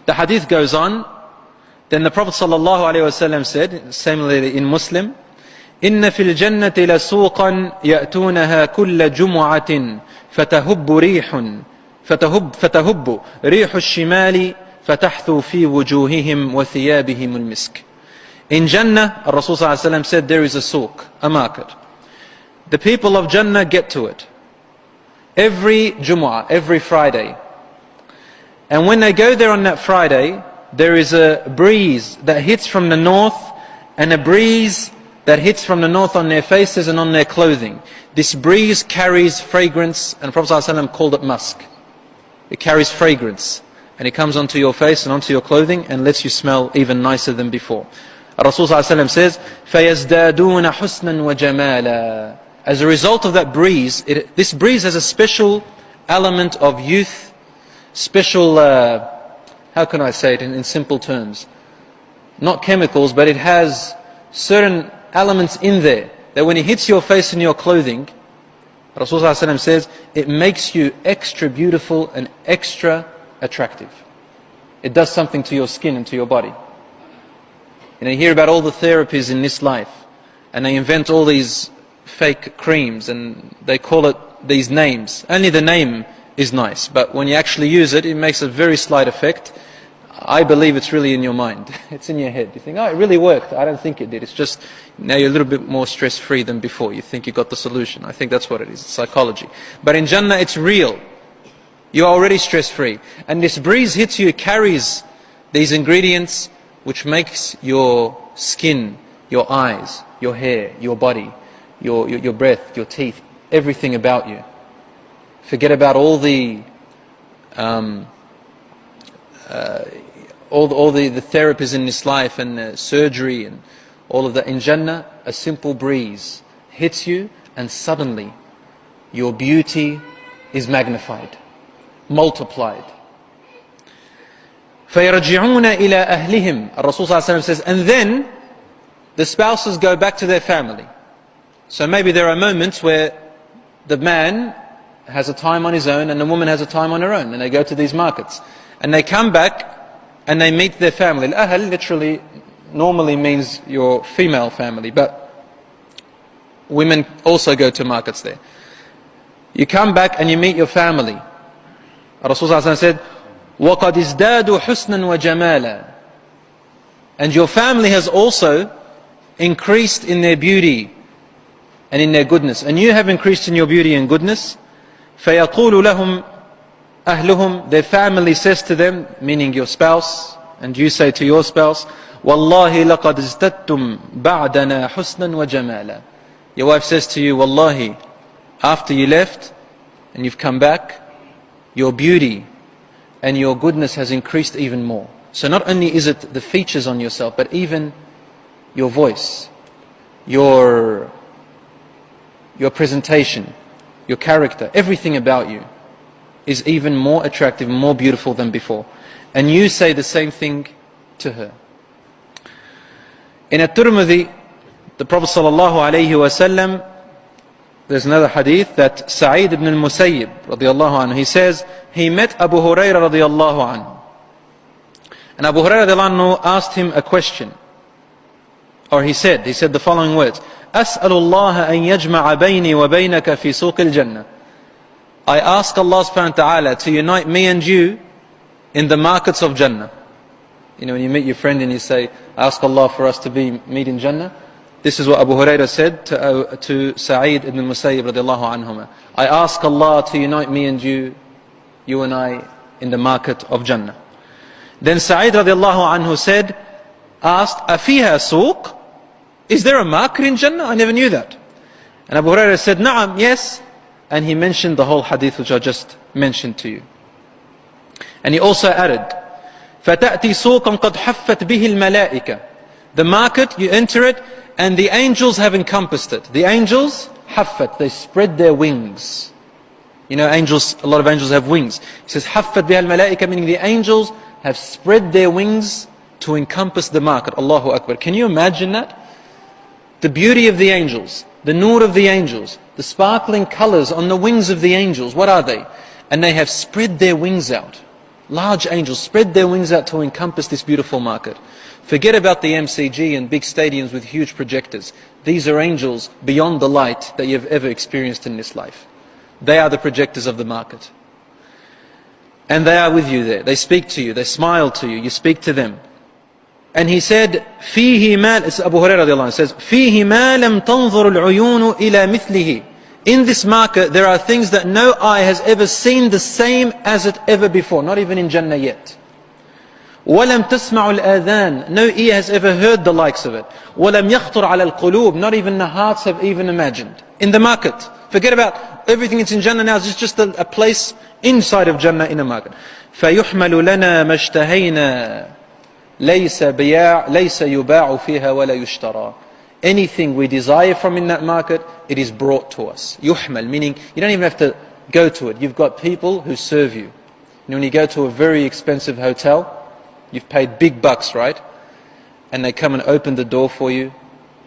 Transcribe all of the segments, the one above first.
The hadith goes on. Then the Prophet ﷺ said, similarly in Muslim, إن في الجنة لسوقا يأتونها كل جمعة فتهب ريح الشمال فتحثو في وجوههم وثيابهم المسك. In Jannah, Rasul ﷺ said there is a souq, a market. The people of Jannah get to it every Jumu'ah, every Friday. And when they go there on that Friday, there is a breeze that hits from the north and a breeze that hits from the north on their faces and on their clothing. This breeze carries fragrance, and Prophet ﷺ called it musk. It carries fragrance, and it comes onto your face and onto your clothing and lets you smell even nicer than before. Rasul ﷺ says, فَيَزْدَادُونَ حُسْنًا وَجَمَالًا. As a result of that breeze, this breeze has a special element of youth, special, how can I say it in simple terms? Not chemicals, but it has certain elements in there that when it hits your face and your clothing, Rasul ﷺ says, it makes you extra beautiful and extra attractive. It does something to your skin and to your body. You hear about all the therapies in this life, and they invent all these fake creams, and they call it these names. Only the name is nice, but when you actually use it, it makes a very slight effect. I believe it's really in your mind. It's in your head. You think, oh, it really worked. I don't think it did. It's just, now you're a little bit more stress-free than before. You think you got the solution. I think that's what it is. It's psychology. But in Jannah, it's real. You're already stress-free. And this breeze hits you, it carries these ingredients which makes your skin, your eyes, your hair, your body, your breath, your teeth, everything about you. Forget about all the therapies in this life and surgery and all of that. In Jannah, a simple breeze hits you and suddenly your beauty is magnified, multiplied. فَيَرْجِعُونَ إِلَىٰ أَهْلِهِمْ. Rasul ﷺ says, and then the spouses go back to their family. So maybe there are moments where the man has a time on his own and the woman has a time on her own, and they go to these markets. And they come back and they meet their family. Al-ahl literally normally means your female family, but women also go to markets there. You come back and you meet your family. Rasulullah said, وَقَدْ ازْدَادُوا حُسْنًا وَجَمَالًا. And your family has also increased in their beauty and in their goodness. And you have increased in your beauty and goodness. فَيَقُولُ لَهُمْ أَهْلُهُمْ. Their family says to them, meaning your spouse, and you say to your spouse, وَاللَّهِ لَقَدْ ازْدَدْتُمْ بَعْدَنَا حُسْنًا وَجَمَالًا. Your wife says to you, Wallahi, after you left and you've come back, your beauty and your goodness has increased even more. So not only is it the features on yourself, but even your voice, your presentation, your character, everything about you is even more attractive, more beautiful than before. And you say the same thing to her. In At-Tirmidhi, the Prophet ﷺ, there's another hadith that Sa'id ibn al-Musayyib radiallahu anhu, he says, he met Abu Hurairah radiallahu anhu. And Abu Hurairah radiallahu anhu asked him a question. Or he said the following words, أسأل الله أن يجمع بيني وبينك في سوق الجنة. I ask Allah subhanahu wa ta'ala to unite me and you in the markets of Jannah. You know, when you meet your friend and you say, I ask Allah for us to meet in Jannah. This is what Abu Hurairah said to Sa'id ibn al-Musayyib radiallahu anhuma. I ask Allah to unite me and you and I, in the market of Jannah. Then Sa'id radiallahu anhu asked, أَفِيهَا سُوق? Is there a market in Jannah? I never knew that. And Abu Hurairah said, Na'am, yes. And he mentioned the whole hadith which I just mentioned to you. And he also added, فَتَأْتِي سُوقًا قَدْ حَفَّتْ بِهِ الْمَلَائِكَةِ. The market, you enter it, and the angels have encompassed it. The angels, حَفَّت, they spread their wings. You know, angels, a lot of angels have wings. He says, حَفَّت بِهَا الْمَلَائِكَةِ, meaning the angels have spread their wings to encompass the market. Allahu Akbar. Can you imagine that? The beauty of the angels, the nur of the angels, the sparkling colors on the wings of the angels, what are they? And they have spread their wings out. Large angels spread their wings out to encompass this beautiful market. Forget about the MCG and big stadiums with huge projectors. These are angels beyond the light that you've ever experienced in this life. They are the projectors of the market. And they are with you there. They speak to you, they smile to you, you speak to them. And he said, فِيهِ مَا, it's Abu Hurairah radiallahu anhu, says, فِيهِ مَا لَمْ تَنْظُرُ الْعُيُونُ إِلَى مِثْلِهِ. In this market, there are things that no eye has ever seen the same as it ever before, not even in Jannah yet. وَلَمْ تَسْمَعُ الْآذَانِ. No ear has ever heard the likes of it. وَلَمْ يَخْطُرْ عَلَى الْقُلُوبِ. Not even the hearts have even imagined. In the market. Forget about everything that's in Jannah now, it's just a place inside of Jannah in a market. فَيُحْمَلُ لَنَا مَشْتَهَيْنَا لَيْسَ يُبَاعُ فِيهَا وَلَا يُشْتَرَى. Anything we desire from in that market, it is brought to us. Yuhmal, meaning you don't even have to go to it. You've got people who serve you. When you go to a very expensive hotel, you've paid big bucks, right? And they come and open the door for you.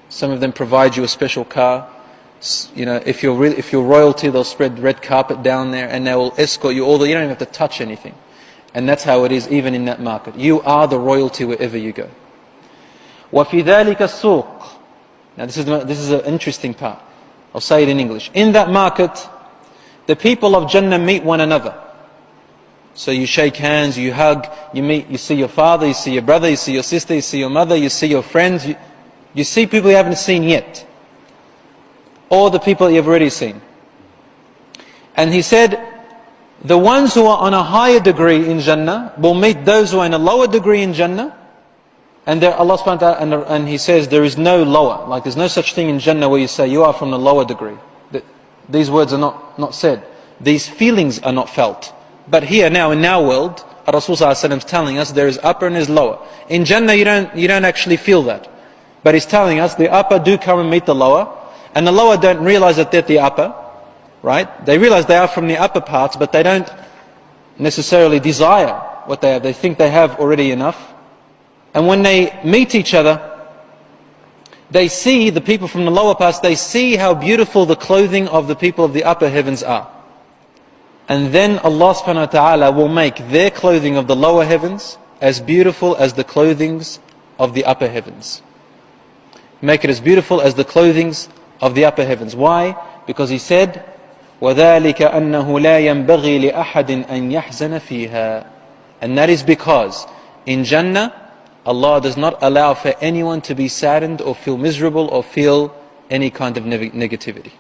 Some of them provide you a special car. You know, if you're royalty, they'll spread red carpet down there and they will escort you all the, you don't even have to touch anything. And that's how it is even in that market. You are the royalty wherever you go. وَفِي ذَلِكَ السُّوقِ. Now this is an interesting part. I'll say it in English. In that market, the people of Jannah meet one another. So you shake hands, you hug, you meet, you see your father, you see your brother, you see your sister, you see your mother, you see your friends, you see people you haven't seen yet. Or the people you've already seen. And he said, the ones who are on a higher degree in Jannah will meet those who are in a lower degree in Jannah. And there, Allah subhanahu wa ta'ala, and He says there is no lower, like there's no such thing in Jannah where you say you are from the lower degree. These words are not said. These feelings are not felt. But here now in our world, Rasul sallallahu alaihi wasallam is telling us there is upper and there is lower. In Jannah you don't actually feel that. But He's telling us the upper do come and meet the lower, and the lower don't realize that they're the upper, right? They realize they are from the upper parts, but they don't necessarily desire what they have. They think they have already enough. And when they meet each other, they see, the people from the lower parts, they see how beautiful the clothing of the people of the upper heavens are. And then Allah subhanahu wa ta'ala will make their clothing of the lower heavens as beautiful as the clothings of the upper heavens. Make it as beautiful as the clothings of the upper heavens. Why? Because He said, وَذَلِكَ أَنَّهُ لَا يَنْبَغِي لِأَحَدٍ أَنْ يَحْزَنَ فِيهَا. And that is because in Jannah, Allah does not allow for anyone to be saddened or feel miserable or feel any kind of negativity.